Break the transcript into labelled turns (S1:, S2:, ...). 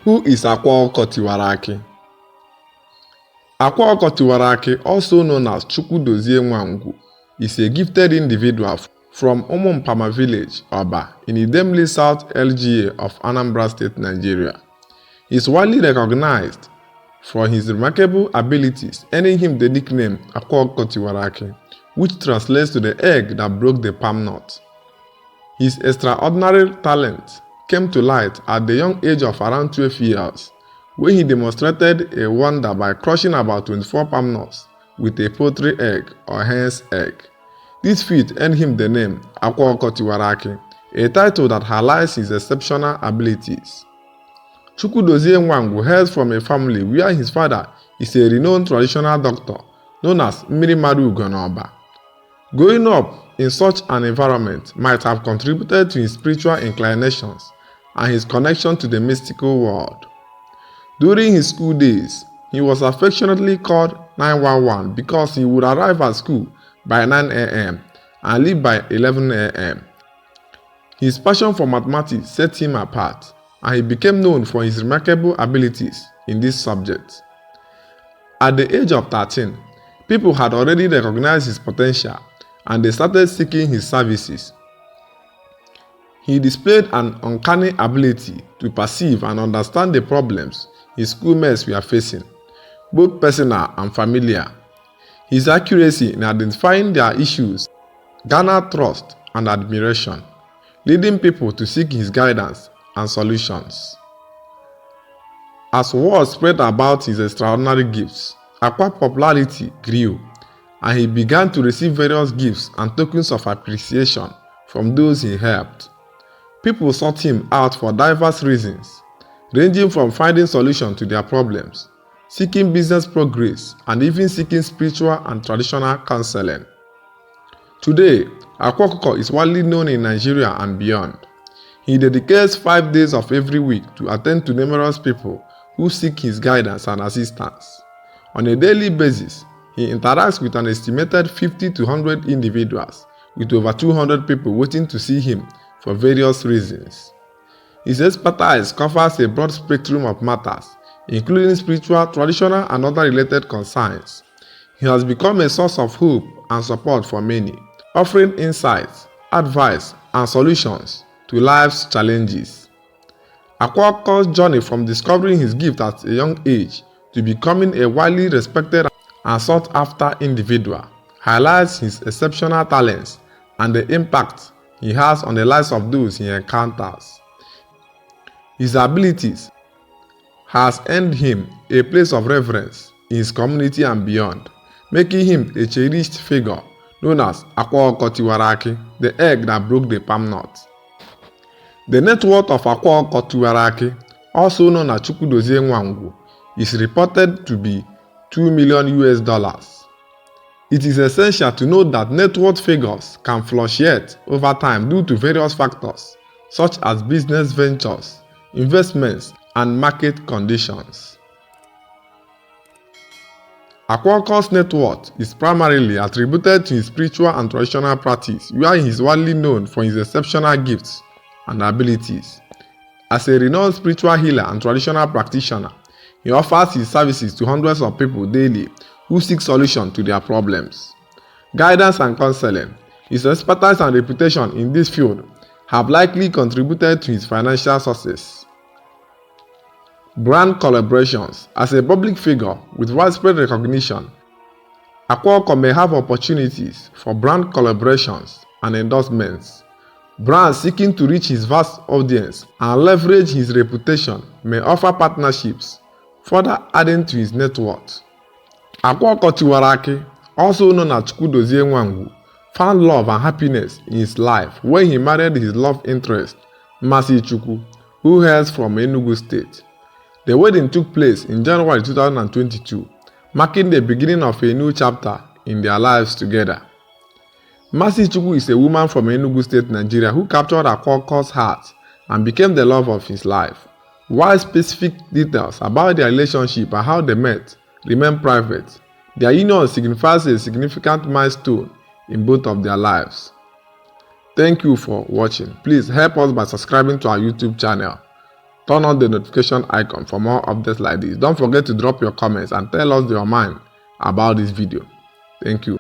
S1: Who is AkwaOkuko? AkwaOkuko, also known as Chukwudozie, is a gifted individual from Umumpama village, Oba, in Idemili South LGA of Anambra State, Nigeria. He is widely recognized for his remarkable abilities, earning him the nickname AkwaOkuko, which translates to the egg that broke the palm nut. His extraordinary talent came to light at the young age of around 12 years, where he demonstrated a wonder by crushing about 24 palm nuts with a poultry egg or hen's egg. This feat earned him the name AkwaOkuko, a title that highlights his exceptional abilities. Chukwudozie hails from a family where his father is a renowned traditional doctor known as Mmirimaru Ugonoba. Growing up in such an environment might have contributed to his spiritual inclinations and his connection to the mystical world. During his school days, he was affectionately called 911 because he would arrive at school by 9 a.m. and leave by 11 a.m. His passion for mathematics set him apart, and he became known for his remarkable abilities in this subject. At the age of 13, people had already recognized his potential and they started seeking his services. He displayed an uncanny ability to perceive and understand the problems his schoolmates were facing, both personal and familiar. His accuracy in identifying their issues garnered trust and admiration, leading people to seek his guidance and solutions. As word spread about his extraordinary gifts, Akwa's popularity grew, and he began to receive various gifts and tokens of appreciation from those he helped. People sought him out for diverse reasons, ranging from finding solutions to their problems, seeking business progress, and even seeking spiritual and traditional counseling. Today, Akwa Okuko is widely known in Nigeria and beyond. He dedicates 5 days of every week to attend to numerous people who seek his guidance and assistance. On a daily basis, he interacts with an estimated 50 to 100 individuals, with over 200 people waiting to see him for various reasons. His expertise covers a broad spectrum of matters, including spiritual, traditional, and other related concerns. He has become a source of hope and support for many, offering insights, advice, and solutions to life's challenges. Akwa Okuko's journey from discovering his gift at a young age to becoming a widely respected and sought-after individual highlights his exceptional talents and the impact he has on the lives of those he encounters. His abilities has earned him a place of reverence in his community and beyond, making him a cherished figure known as Akwa Okuko, the egg that broke the palm nut. The net worth of Akwa Okuko, also known as Chukwudozie, is reported to be $2 million. It is essential to note that net worth figures can fluctuate over time due to various factors such as business ventures, investments, and market conditions. Akwa Okuko's net worth is primarily attributed to his spiritual and traditional practice, where he is widely known for his exceptional gifts and abilities. As a renowned spiritual healer and traditional practitioner, he offers his services to hundreds of people daily who seek solutions to their problems. Guidance and counseling. His expertise and reputation in this field have likely contributed to his financial success. Brand collaborations. As a public figure with widespread recognition, Akwa Okuko may have opportunities for brand collaborations and endorsements. Brands seeking to reach his vast audience and leverage his reputation may offer partnerships, further adding to his net worth. Akwa Okuko, also known as Chukwudozie, found love and happiness in his life when he married his love interest, Masi Chukwu, who hails from Enugu State. The wedding took place in January 2022, marking the beginning of a new chapter in their lives together. Masi Chukwu is a woman from Enugu State, Nigeria, who captured Akwa Okuko's heart and became the love of his life. While specific details about their relationship and how they met remain private, their union signifies a significant milestone in both of their lives. Thank you for watching. Please help us by subscribing to our YouTube channel. Turn on the notification icon for more updates like this. Don't forget to drop your comments and tell us your mind about this video. Thank you.